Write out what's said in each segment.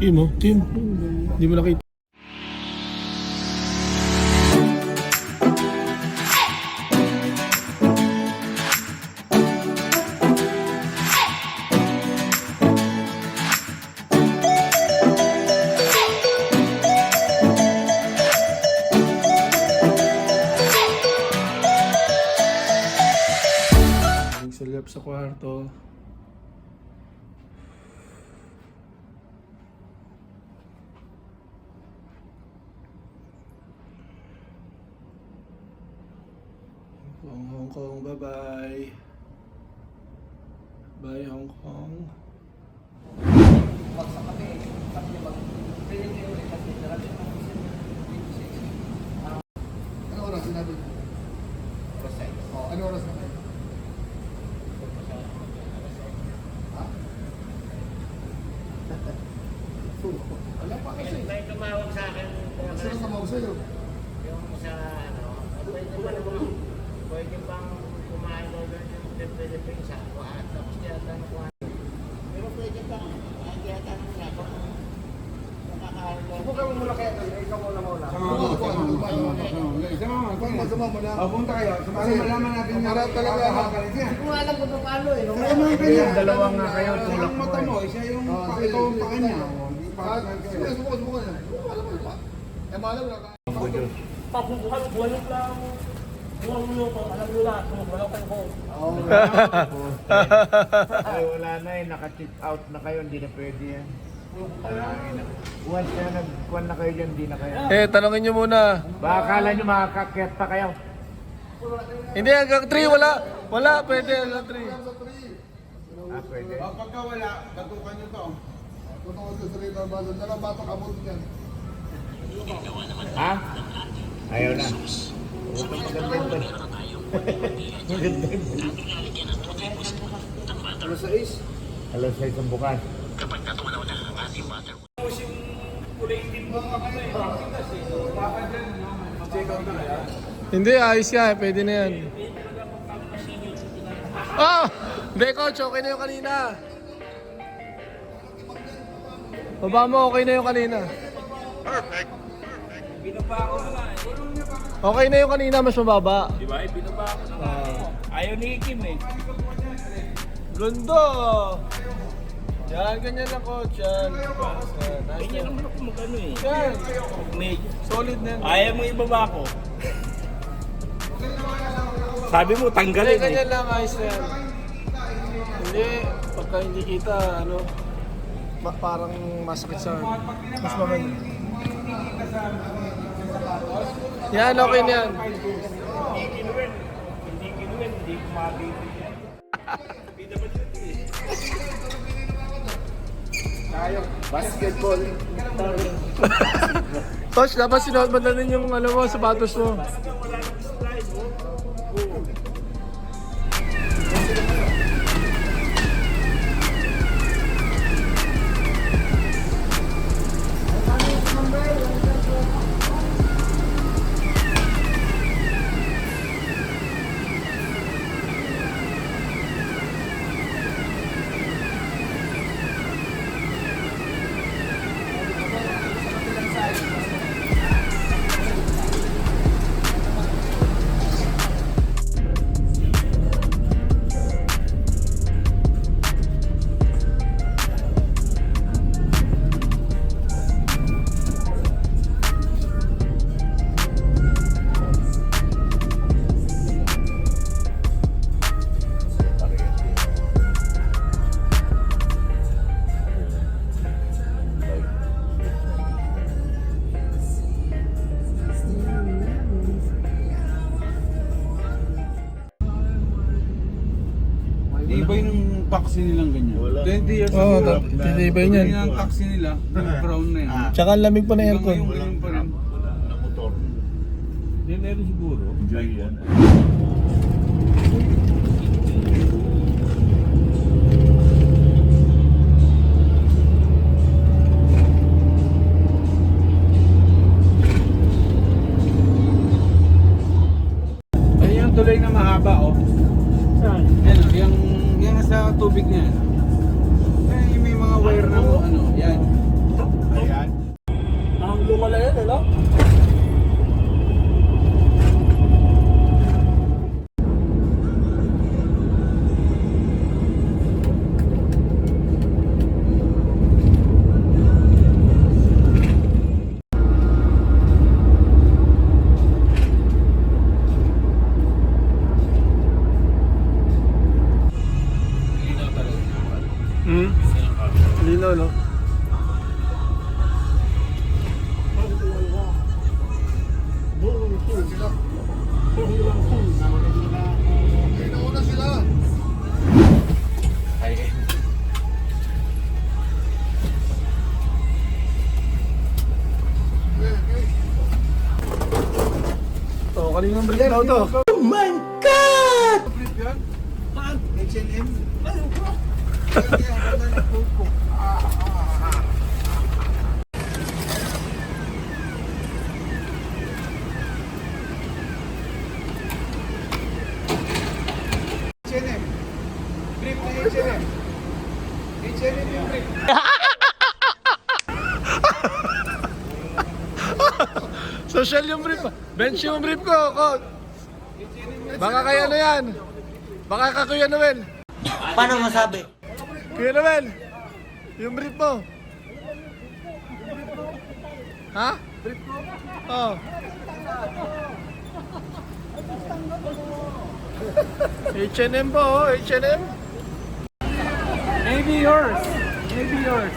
Kim, oh. Kim. Hindi mo nakita. Sulyap sa kwarto. Hong Kong, bye-bye. Bye, Hong Kong. Ano oras sinabi? Oh, ano oras na kayo? Ha? Wala pa kasi. May tumawag sa akin. Sino tumawag sa'yo? Yung sa ano, pwede bang kumain daw doon yung Philippines sa kuhaan. Tapos tiyatan na kuhaan. Pero pwede bang, hindi ata nila kung nakakain daw. Subukan mo muna kaya kayo, ikaw muna. Sumama na. Punta kayo, para malaman natin Para talaga. Hindi ko alam kung paano eh. Yung dalawa nga kayo, tulak mo mata mo, siya yung ikaw ang pakanya. Subukan yan. Alam mo ba? Eh, malam na ka. Pabubuhat lang. Buwang luto, alam nyo lahat, wala kayo ko. Ay, wala na eh. Naka-check out na kayo. Hindi na pwede yan. Once na nagkuhan na kayo dyan, hindi na kayo. Tanongin nyo muna. Baka akala nyo makakakyat pa kayo. Hindi, hanggang 3, wala. Wala, pwede hanggang 3. Pwede. Pagka wala, batukan nyo to. Totoo sa sarili ng baso. Dalang batok abot yan. Ha? Ayaw na. Alas 6 ang bukas. Hindi, ayos ka. Pwede na yan. Oh! Hindi, coach. Okay na yung kanina. Baba mo, okay na yung kanina. Okay na yung kanina, mas mababa. Di ba? Binaba ko na nga. Ayaw ni Kim eh. Ganda! Yan, ganyan lang, coach. Yan. Nice Ganyan yan. naman ako mag-ano eh. Yan. Medyo. Solid na yan. Ayaw mo ibaba ko. Sabi mo, Hindi, tanggalin eh. ganyan lang, ayos na yan. Hindi, pagka hindi kita, ano, parang masakit sa mas maganda. Yan, okay na yan. Hindi kinuwin. Hindi kinuwin. Hindi kumabibig yan. Basketball. Coach, dapat sinuot mo na rin yung ano mo, sapatos mo. Iba yung taxi nilang ganyan. 20 years Oo, ago. titibay niyan. Ganyan ang taxi nila, yung brown na yan. Tsaka ang lamig pa na Hanggang aircon. ngayon, ganyan pa rin. Na motor. Hindi meron siguro. Enjoy yan. Ayun yung tuloy na mahaba, oh. Saan? Yan, oh, yung sa tubig niya. Yan, yung may mga wire na ano, yan. Hmm? Lino, no? Okay, nauna sila. Okay, okay. Oh, kaninang brief daw to. Brief yan? H&M. H&M. Brief na H&M. H&M yung brief. Social yung brief. Bench yung brief ko. Baka kaya na yan. Baka ka Kuya Noel. Paano masabi? Kuya Noel. Yung brief mo. Ha? Brief ko? Oo. H&M po, oh. H&M. Maybe yours. Maybe yours.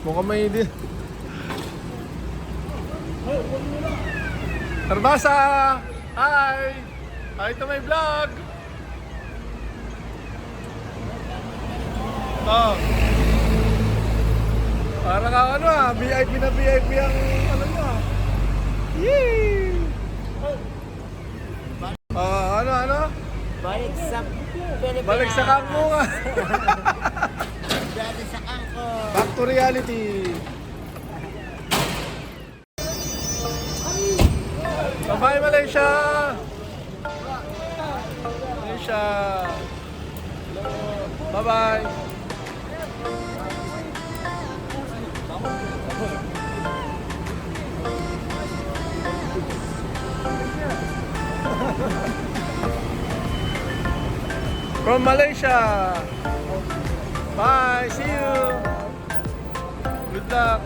Mukhang may din. Tarbasa! Hi! Hi to my vlog! Oh. Parang ang ano VIP na VIP ang ano nyo ah. Yee! Ano? Balik sa Pilipinas. Balik sa kampo nga. Balik sa kampo. Back to reality. Bye Malaysia! Malaysia! Hello! Bye-bye! From Malaysia! Bye! See you! Good luck!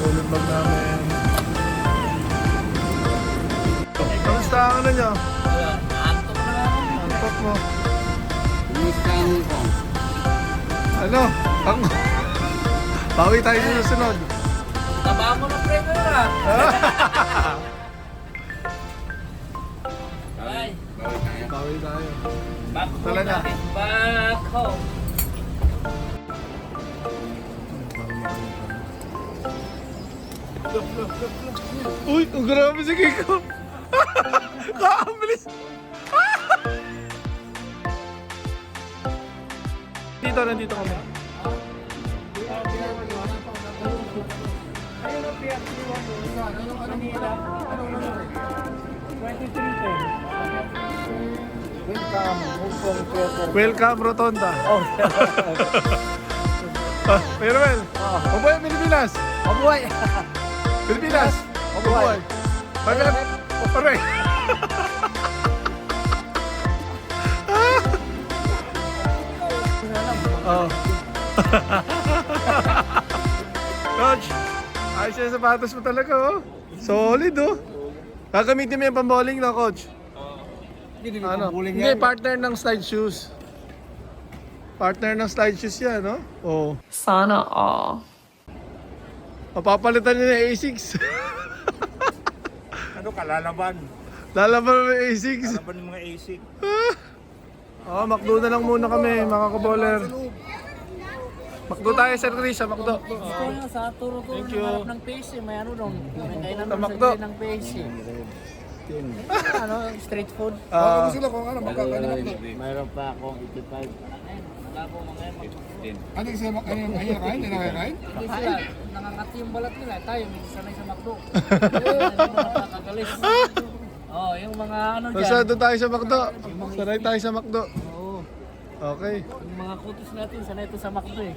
Ulit bag namin. Kamusta ang ano nyo? Antok mo. Ano? Ang... Bawi tayo sa susunod. Taba mo ng preno na. Bye. Bawi tayo. Back home Talaga? natin. Back home. Uy, ang grabe si Kiko. Kaambilis. Nandito kami. Ayun ang PFC1 mo. Manila. 2310. Welcome, Rotonda. Oh. Pero well, mabuhay ang Pilipinas. Mabuhay. Pilipinas. Mabuhay. Pag-alap. Pag-alap. Oh. Coach, ayos yung sapatos mo talaga, oh. Solid, oh. Gagamitin mo yung pamboling na, Coach. Ano? Hindi, partner ng slide shoes. Partner ng slide shoes yan, no? Oh. Sana all. Mapapalitan niya ng A6. Ano ka, lalaban? Lalaban mo yung A6. Lalaban ng mga ASIC. Oh, McDo na lang muna kami, mga kaboler. McDo tayo, Sir Chris, sa McDo. Sa turo ko Thank you. harap ng PC, may ano doon. May kainan Sa doon McDo. sa ng PC. Ano, street food. Ano sila kung ano, magkakanin ako. Mayroon pa akong 85. Wala po mga Ano yung sila, ano yung kain? Hindi na kain? Hindi sila, nangangati yung balat nila. Tayo, may sanay sa McDo. Hindi mo nakakagalis. Oh, yung mga ano dyan. Basta doon tayo sa McDo. Sanay tayo sa McDo. Oo. Okay. Yung mga kutis natin, sanay ito sa McDo eh.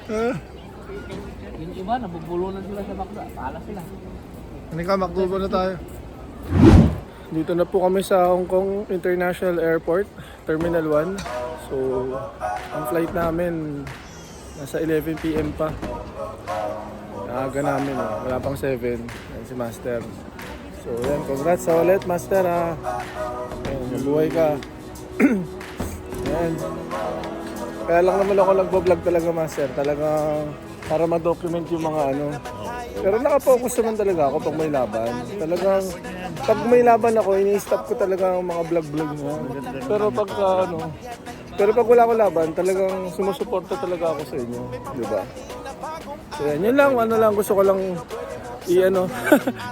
Ah, Yung iba, nabubulunan sila sa McDo. Pala sila. Ano ka, McDo na tayo. Dito na po kami sa Hong Kong International Airport, Terminal 1. So, ang flight namin Nasa 11 PM pa. Aga namin wala pang 7. Yan si Master. So yan, congrats sa ulit Master ha. Yan, mabuhay ka. Yan. Kaya lang naman ako nagbo-vlog talaga Master. Talagang para ma-document yung mga ano. Pero nakapokus naman talaga ako pag may laban. Talagang pag may laban ako, ini-stop ko talaga ang mga vlog-vlog niya. Pero pag pero pag wala ko laban, talagang sumusuporta talaga ako sa inyo, di ba? So yan, yun lang, ano lang, gusto ko lang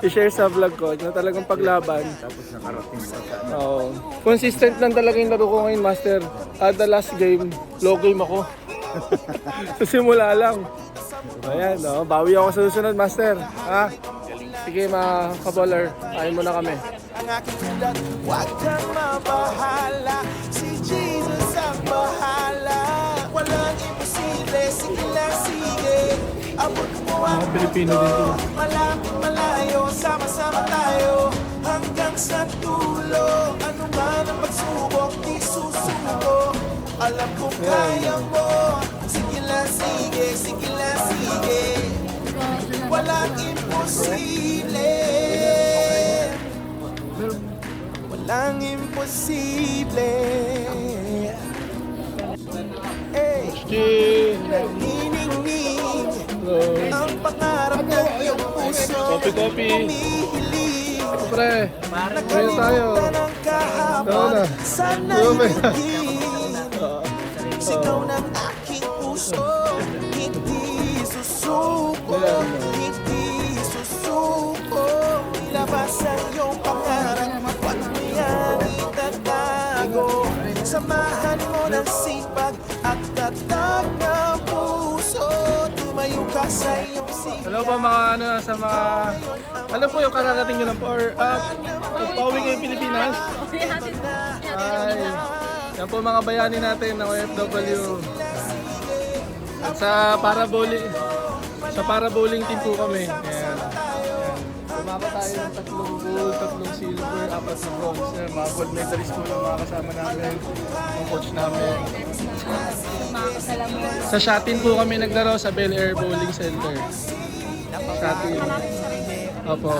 i-share sa vlog ko na talagang paglaban. Tapos nakarating sa Oo. Consistent lang talaga yung laro ko ngayon, Master. The last game, low game ako. Sa simula lang. Ayan, bawi ako sa susunod, Master. Ha? Sige mga kaboler, kain muna kami. Ang aking ulat, huwag kang mabahala. Si Jesus ang bahala. Walang imposible, sige lang, sige. Abot mo ang Mga Pilipino dito. malapit malayo, sama-sama tayo hanggang sa dulo. Ano man ang pagsubok, di susuko. Alam kong kaya mo. Sige lang, sige, sige lang, sige. Walang imposible. Walang imposible. Hey, nanginginig ang pangarap ng iyong puso. Kopi-kopi. Umihiling Pre, kaya tayo. nakalimutan ang kahapon. Tama na. Sana'y Tama na. higit. Sigaw ng aking puso. Hindi susuko. Hindi susuko. Ilabas ang iyong pangarap. Huwag mo yan itatago. Samahan mo ng sipag at tatag ng puso. Tumayo ka sa iyong sipag. Hello po mga sa mga... Ano po yung kararating nyo lang po? Or pauwi kayo Pilipinas? Ay, yan po mga bayani natin ng OFW. At sa para-bowling team po kami. Ayan. Kumaka tayo ng 3 gold, 3 silver, 4 na bronze. Mga gold medalist po yung mga kasama namin, yung coach namin. Sa Shatin po kami naglaro sa Bel Air Bowling Center. Shatin. Opo.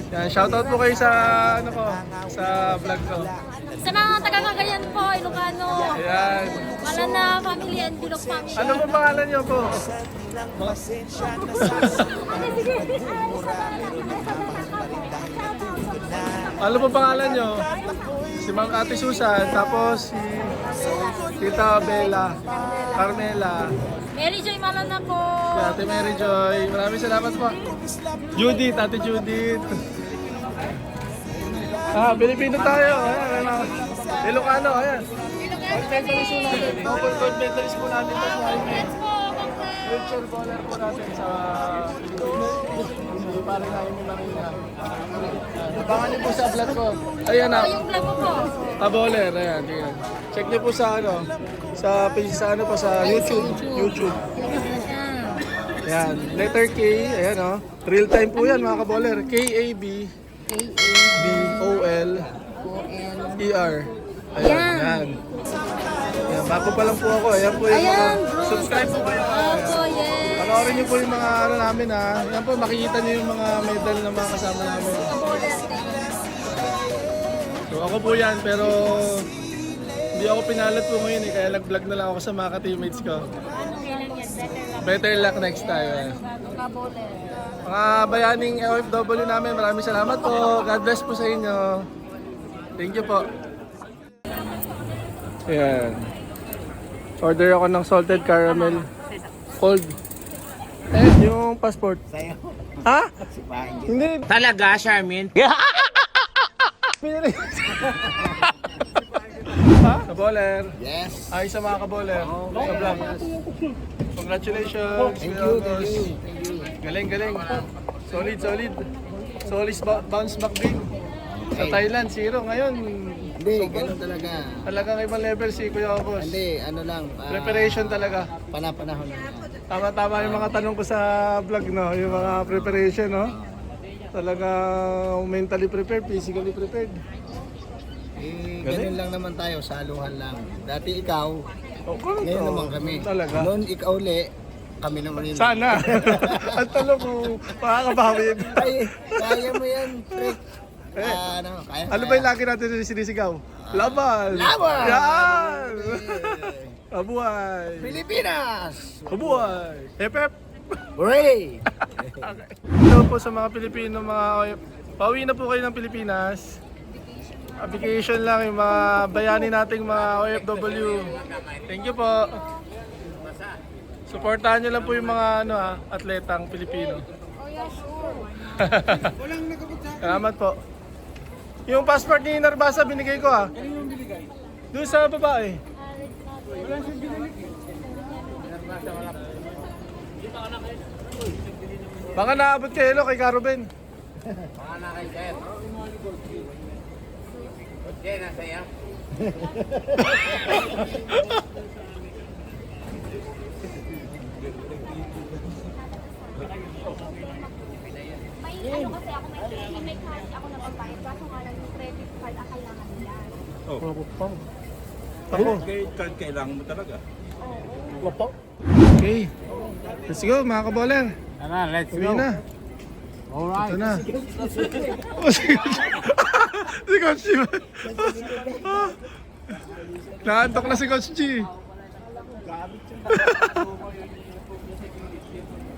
Yan, shoutout po kayo sa sa vlog ko. Sa mga taga-Cagayan po, Ilocano. Ayan. Malana family and Bilog family. Ano po pangalan niyo po? Ano po pangalan niyo? Si Ma'am Ate Susan, tapos si Tita Bella, Carmela, Mary Joy Malana po. si Ate Mary Joy. Maraming salamat po. Judith, Ate Judith. Pilipino tayo. Ayan, ano. Ilocano, ayan. Gold medalist po natin. Double gold medalist po natin sa Ironman. Wheelchair bowler po natin sa Pilipinas. So, parang na yung Marina. Abangan niyo po sa vlog ko. Ayan na. Yung vlog ko po. Bowler, ayan. Tingnan. Check niyo po sa sa page sa sa YouTube. Ayan. Letter K, ayan Real time po yan mga kaboler. K-A-B B-O-L-E-R. Ayan. Ayan. Bago pa lang po ako. Ayan po yung mga subscribe po kayo. Opo, yes. Panoorin niyo po yung mga namin Ayan po, makikita niyo yung mga medal ng mga kasama namin. So ako po yan, pero hindi ako pinalat po ngayon kaya nag-vlog na lang ako sa mga ka-teammates ko. Better luck next time. Mga bayaning OFW namin, maraming salamat po. God bless po sa inyo. Thank you po. Ayan. Order ako ng salted caramel. Cold. Yung passport. Sa'yo. Ha? Hindi. Talaga, Charmin? Pinili. Ha? Kaboler. Yes. Ay sa mga kaboler. Sa vlog. Congratulations. Thank you. Galing. Solid. Solid bounce back din. Sa Thailand, 0. Ngayon, Hindi, ganun talaga. talagang ibang level si Kuya Boss. Hindi, ano lang. Preparation talaga. Panahon lang. Tama yung mga tanong ko sa vlog, no? Yung mga preparation, no? Talagang mentally prepared, physically prepared. Ganun lang naman tayo, saluhan lang. Dati ikaw, ganun Ngayon to. naman kami. Talaga. Noon ikaw uli, kami naman yun. Sana. Ang talo mo, makakabawin. Kaya mo yan, Rick. Kaya. Ano ba yung lagi natin sinisigaw? Laban! Laban! Yan! Mabuhay! Pilipinas! Mabuhay! Hep-hep! Hooray! Hello po sa mga Pilipino, pauwi na po kayo ng Pilipinas. Vacation lang yung mga bayani nating mga OFW. Thank you po. Supportahan nyo lang po yung mga atletang Pilipino. Salamat po. Yung passport ni Narbasa binigay ko Doon sa babae. Baka naabot kay Elo, kay Caruben. Baka na kayo, sir. Okay, nasa iyo. May ano kasi ako, may cash ako na pagbayad. Kaso nga lang yung credit card ang kailangan nila. Ako. Card kailangan mo talaga. Okay. Let's go mga kaboler. Tara, let's Uwi na. Alright. Ito na. Si Coach G. Naantok na si Coach G.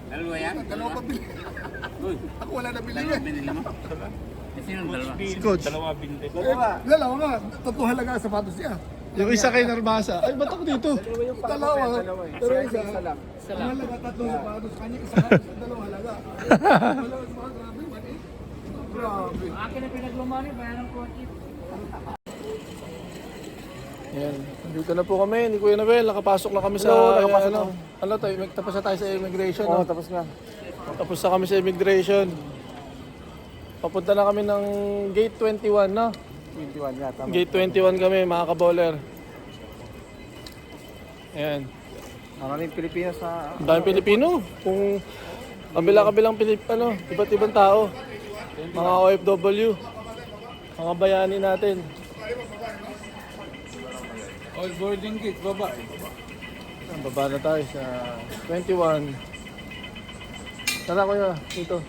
Dalawa yan? Dalawa pa bili. Ako wala na binili. Binili mo? Sino ang dalawa? Si Coach. Dalawa nga. Tatlong halaga ang sapatos niya. Yung isa kay Narbasa. Ay, ba't ako dito? Dalawa. Pero isa. Ang halaga, tatlong sapatos. Kanya isa halaga, dalawang halaga. Dalawang sapatos, grabe, mali. Grabe. Akin na pinaglumani, bayaran ko ang Yan. Dito na po kami. Ni Kuya Nabel. Nakapasok na kami sa... Ano tayo? Tapos na tayo sa immigration. Oo, tapos na. Tapos na kami sa immigration. Papunta na kami ng Gate 21, no? 21 yata. Gate 21 kami, mga kaboler. Ayan. Maraming Pilipinas sa... Ang daming Pilipino. Kung kabila-kabilang iba't ibang tao. Mga OFW. Mga bayani natin. All boarding gate, baba. Baba na tayo sa 21. Tara kuya, dito.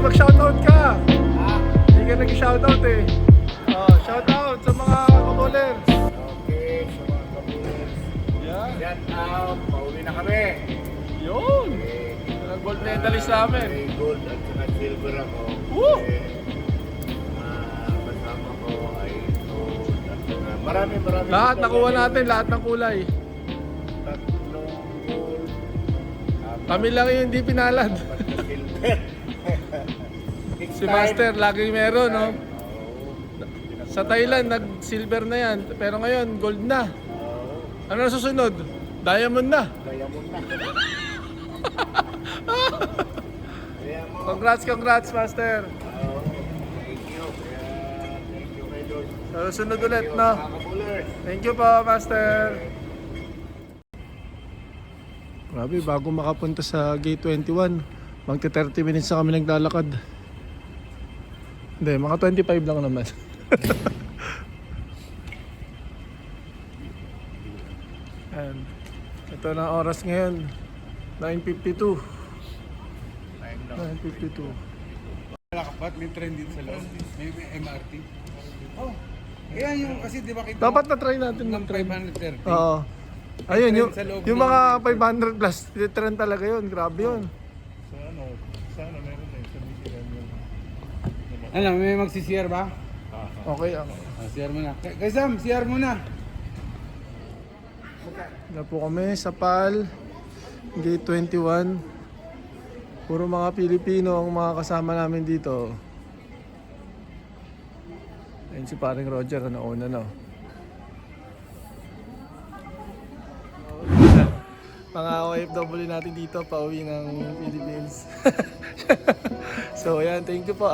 Mag-shoutout ka. Hindi ka nag-shoutout eh. Oh, shoutout sa mga kaboler. Okay, sa mga kabulis. Yan. Shout out, pauwi na kami. Yun. Gold medalist namin. May gold at saka silver ako. Woo! Kasama ko ay gold at saka maraming Lahat nakuha natin, lahat ng kulay. Tatlong gold. Kami lang yung hindi pinalad. Silver. Si Master, laging meron, no? Sa Thailand, nag-silver na yan. Pero ngayon, gold na. Ano na susunod? Diamond na. Diamond na. Congrats, Master. Thank you. Thank you kay Lord. Sa susunod ulit, no? Mga kabulers. Thank you po, Master. Grabe, bago makapunta sa gate 21, magti 30 minutes na kami naglalakad. Hindi, mga 25 lang naman. And ito na ang oras ngayon, 9:52. 9:52. Wala ka ba't? May train dito sa loob. May MRT. Oh. Kaya yung kasi di ba kita Dapat na try natin ng ng train. 530. Oo. Ayun, yung, Sa loob yung ng- mga 500 plus, trend talaga yun. Grabe yun. Ano, may magsi-CR ba? Okay, ako. CR muna. Kay Sam, CR muna. Na po kami sa PAL, gate 21. Puro mga Pilipino ang mga kasama namin dito. Ayun si paring Roger, nauna na. Mga OFW natin dito, pauwi ng Philippines. So ayan, thank you po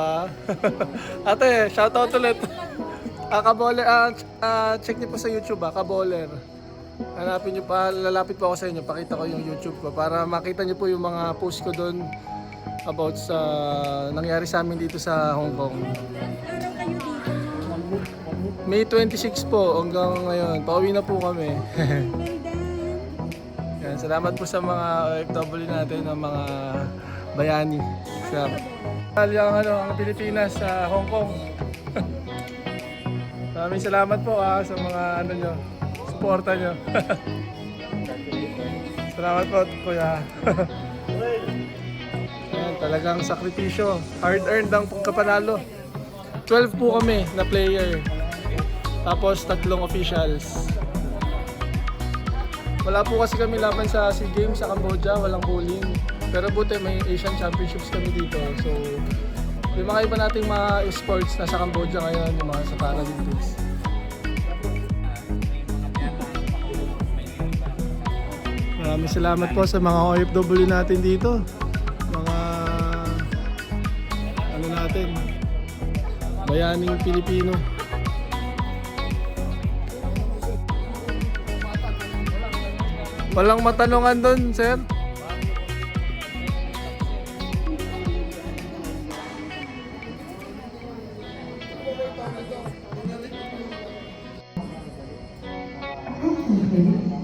Ate, shoutout ulit. Kaboler, check niyo po sa YouTube Kaboler. Hanapin niyo pa, lalapit po ako sa inyo, pakita ko yung YouTube ko para makita niyo po yung mga post ko doon about sa nangyari sa amin dito sa Hong Kong. May 26 po hanggang ngayon, pauwi na po kami. Yan, salamat po sa mga OFW natin, ng mga bayani sa ang Pilipinas sa Hong Kong. Maraming salamat po sa mga nyo, suporta nyo. Salamat po kuya. Ayan, talagang sakripisyo, hard earned ang pagkapanalo. 12 po kami na player, tapos 3 officials. Wala po kasi kami laban sa SEA Games sa Cambodia, walang bowling. Pero buti may Asian Championships kami dito. So, yung mga iba nating mga sports nasa Cambodia ngayon, yung mga sa Paralympics. Maraming salamat po sa mga OFW natin dito. Mga natin, bayaning Pilipino. Walang matanungan doon, sir.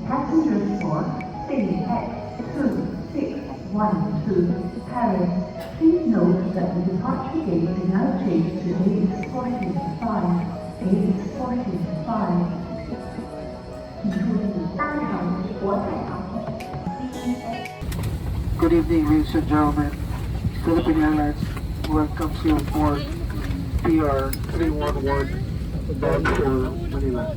Passengers for City X2612 Paris. Please note that the departure gate is now changed to AX45. AX45. Good evening, ladies and gentlemen. Philippine Airlines welcomes you aboard PR 311 bound for Manila.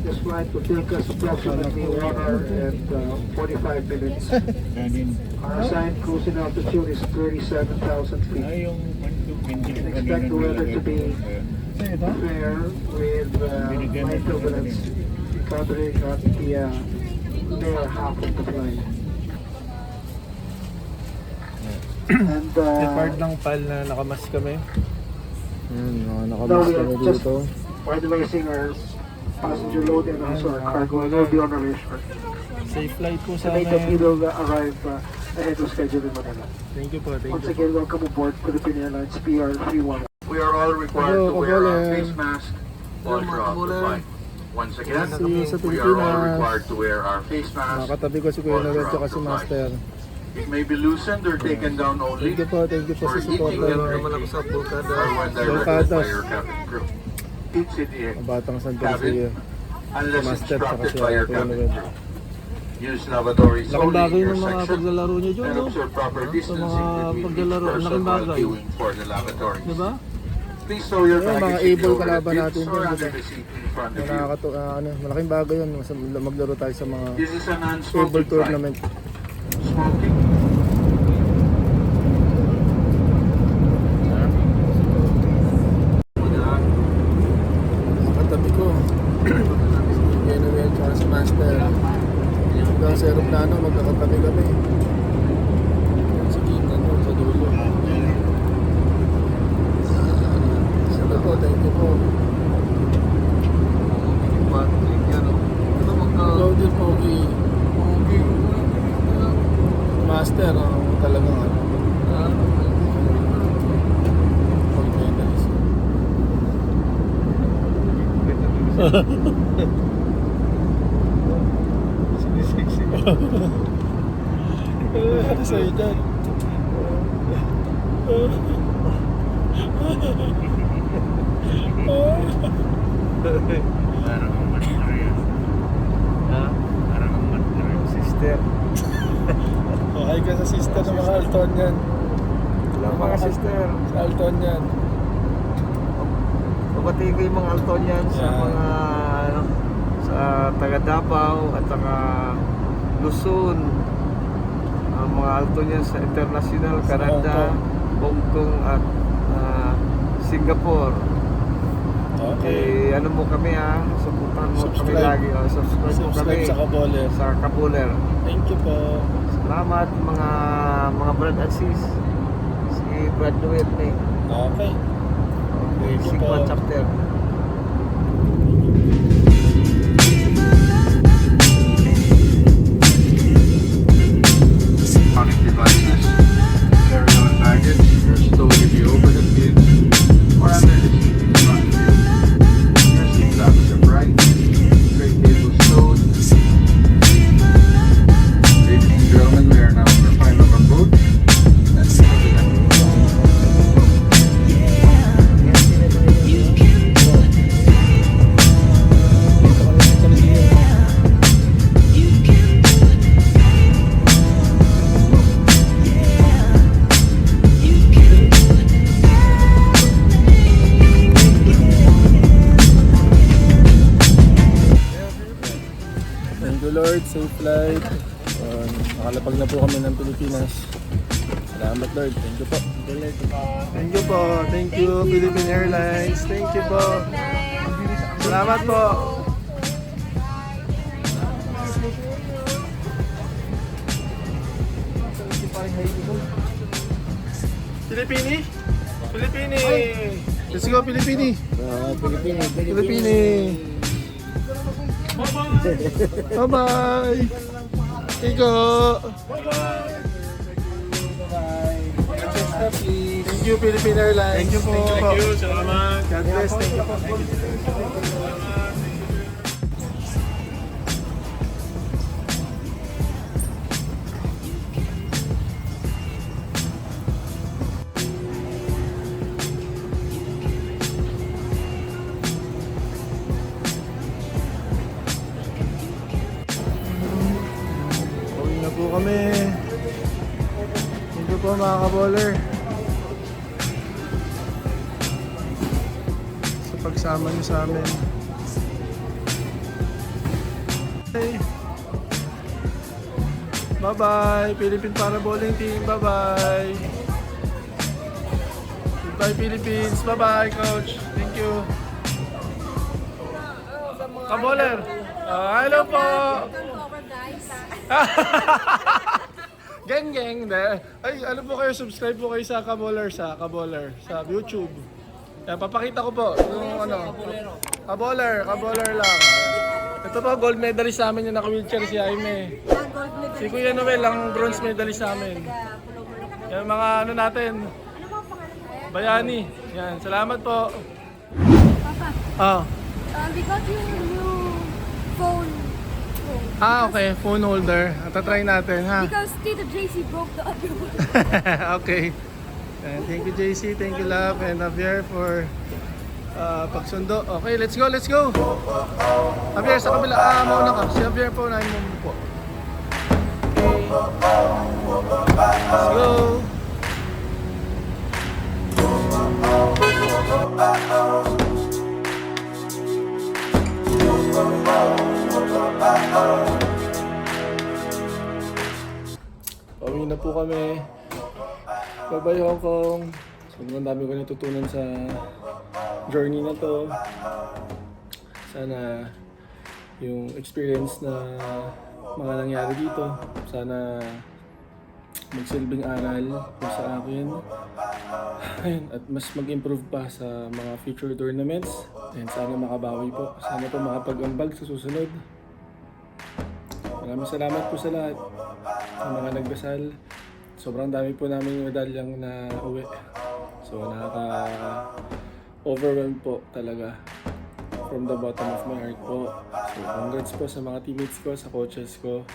This flight will take us approximately 1 hour and 45 minutes. Our assigned cruising altitude is 37,000 feet. Expect the weather to be fair with light turbulence encountering at the lower half of the flight. And Part ng PAL na nakamas kami. Mga now nakamas we kami are just dito. finalizing our passenger load and also our cargo, and we'll be on our way shortly. Safe flight po To sa make that we amin. will arrive ahead of schedule in Manila. Thank you po, thank Once you. again, welcome aboard Philippine Airlines PR 311. We are all required Hello, to wear our Kaboler. face mask all throughout the Kaboler. flight. Once again, See you sa we are all Pilipinas. required to wear our face mask. Nakakatabi ko si Kuya Noel at si Master. It may be loosened or taken down only Thank you po for sa eating support and nyo. drinking or when directed by your cabin crew. Each city Batang San cabin, Jose. unless Master tsaka instructed si by your Kuya cabin Noel. crew. Use lavatories Laking only in bagay your ng mga section paglalaro nyo dyan, and no? observe proper Sa distancing mga between each paglalaro, person laking while bagay. queuing for the lavatories. Diba? Please throw your Ayun, mga baggage in the able kalaban overhead natin bins or dyan, under diba? the seat in front of you. Malaking bagay yun. Maglaro tayo sa mga This is a able non-smoking flight. tournament. Smoking. Katabi ko. Si Kuya Noel at si Master. Hanggang sa aeroplano, magkakatabi kami. Sa gitna doon, sa dulo. Sabi po, thank you po. Claudio Pogi. talagang ano. Gold medalist. Sinisiksi ko. Ano sa'yo dyan? Parang ang material. Ha? Parang ang material. Sister. Okay ka sa sister ng mga Altonian. Mga sister. Sa Altonian. Pabati ko yung mga Altonian sa Yeah. mga ano, sa taga Davao at saka Luzon. Ang mga Altonian sa international, Canada, Hong Kong at Singapore. Okay. Ano mo kami suportahan mo kami Subscribe. lagi. Subscribe mo kami Subscribe sa Kaboler. sa Kabuler. Thank you po. Salamat mga brad and sis. Si Brad Noel ni Okay. Thank you Sigma po. chapter. Electronic devices, carry-on baggage, or stowed in the overhead bin, or under the seat in front of you. Your seat belts are bright, tray table stowed. Ladies and gentlemen, we are now on the final approach. Thank you Lord, safe flight. Nakalapag na po kami ng Pilipinas. Salamat Lord, thank you po. Thank you po, thank you Philippine Airlines, thank you po. Salamat po. Pilipini? Pilipini! Let's go Pilipini! Pilipini! Bye-bye! Iko! Thank you Philippine Airlines. Thank you po. Thank you. Salamat. God bless. Thank you po. Uwi na po kami. Thank you po mga kaboler sa pagsama niyo sa amin. Okay. Bye bye Philippine Parabolling Team. Bye bye. Goodbye Philippines. Bye bye coach. Thank you. Kaboler. Hello po. Geng. Ay, ano po kayo, subscribe po kayo sa Kaboler, sa YouTube. Yan, papakita ko po yung ano. Kaboler lang. Ito po, gold medalist sa amin yung naka-wheelchair si Jaime. Si Kuya Noel, ang bronze medalist sa amin. Yan, mga ano natin. Bayani. Yan, salamat po. Papa, we got yung new phone. Okay, phone holder. Try natin, ha? Because Tito JC broke the other one. Okay. And thank you JC, thank you Love and Javier for pagsundo. Okay, let's go. Javier, sa kabila, mauna ka. Si Javier po, unahin mo po. Okay. Let's go. Pauwi na po kami. Bye-bye Hong Kong. Sobrang dami ko natutunan sa journey na to. Sana yung experience na mga nangyari dito, sana magsilbing aral po sa akin. Ayun, at mas mag-improve pa sa mga future tournaments. And sana makabawi po. Sana po makapag-ambag sa susunod. Maraming salamat po sa lahat. Sa mga nagdasal, sobrang dami po namin medalyang na uwi. So nakaka-overwhelmed po talaga. From the bottom of my heart po. So congrats po sa mga teammates ko, sa coaches ko.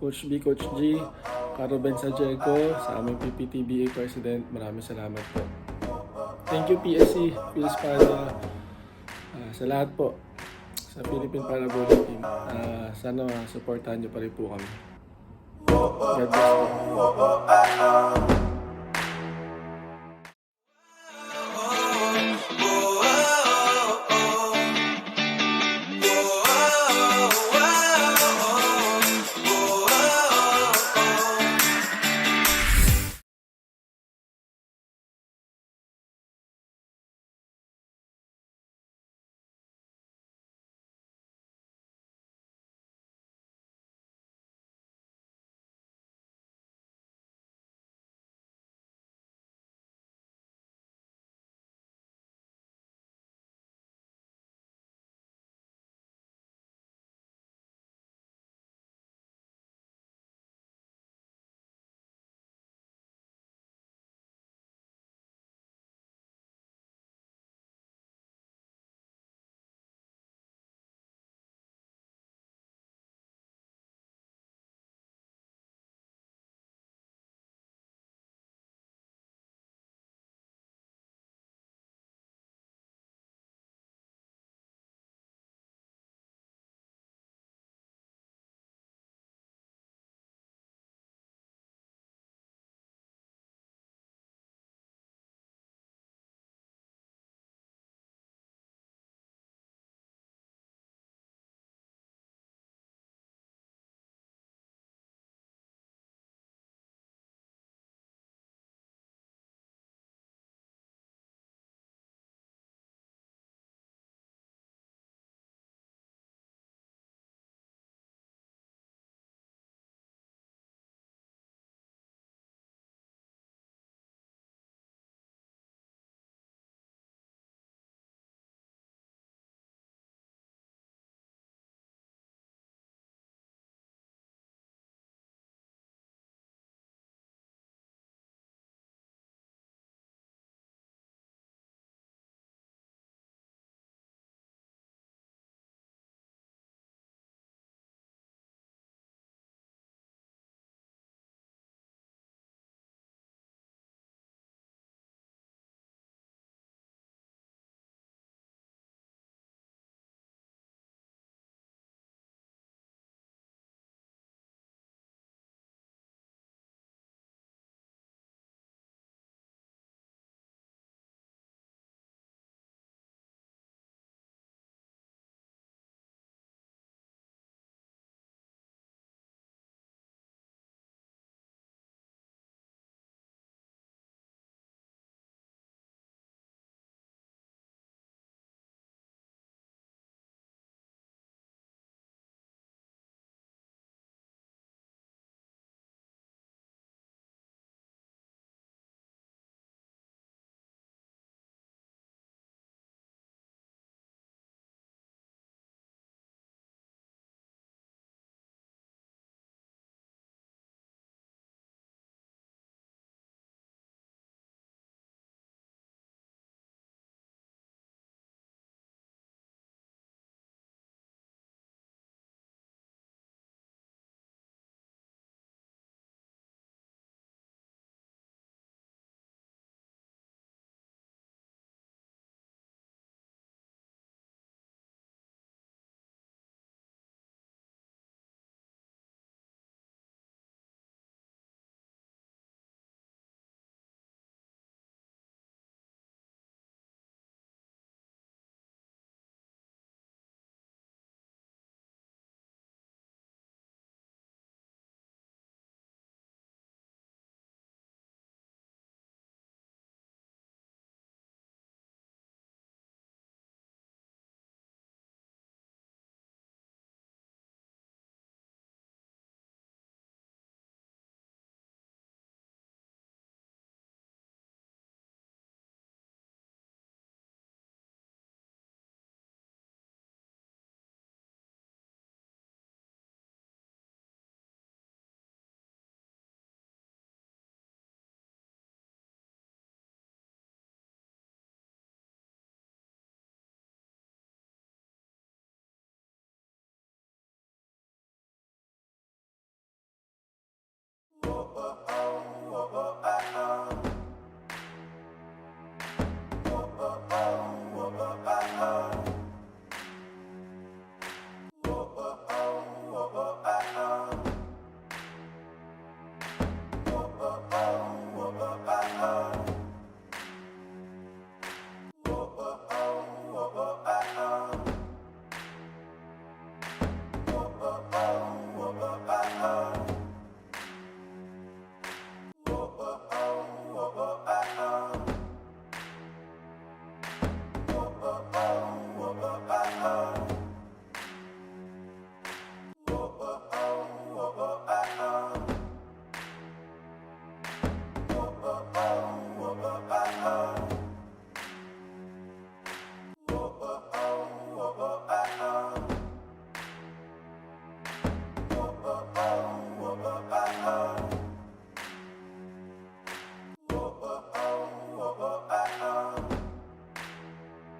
Coach B, Coach G, Caro Ben Sajeco, sa aming PPTBA President. Maraming salamat po. Thank you PSC, Phil Espada, sa lahat po. Sa Philippine Parabolic Team. Sana supportahan niyo pa rin po kami. God bless po.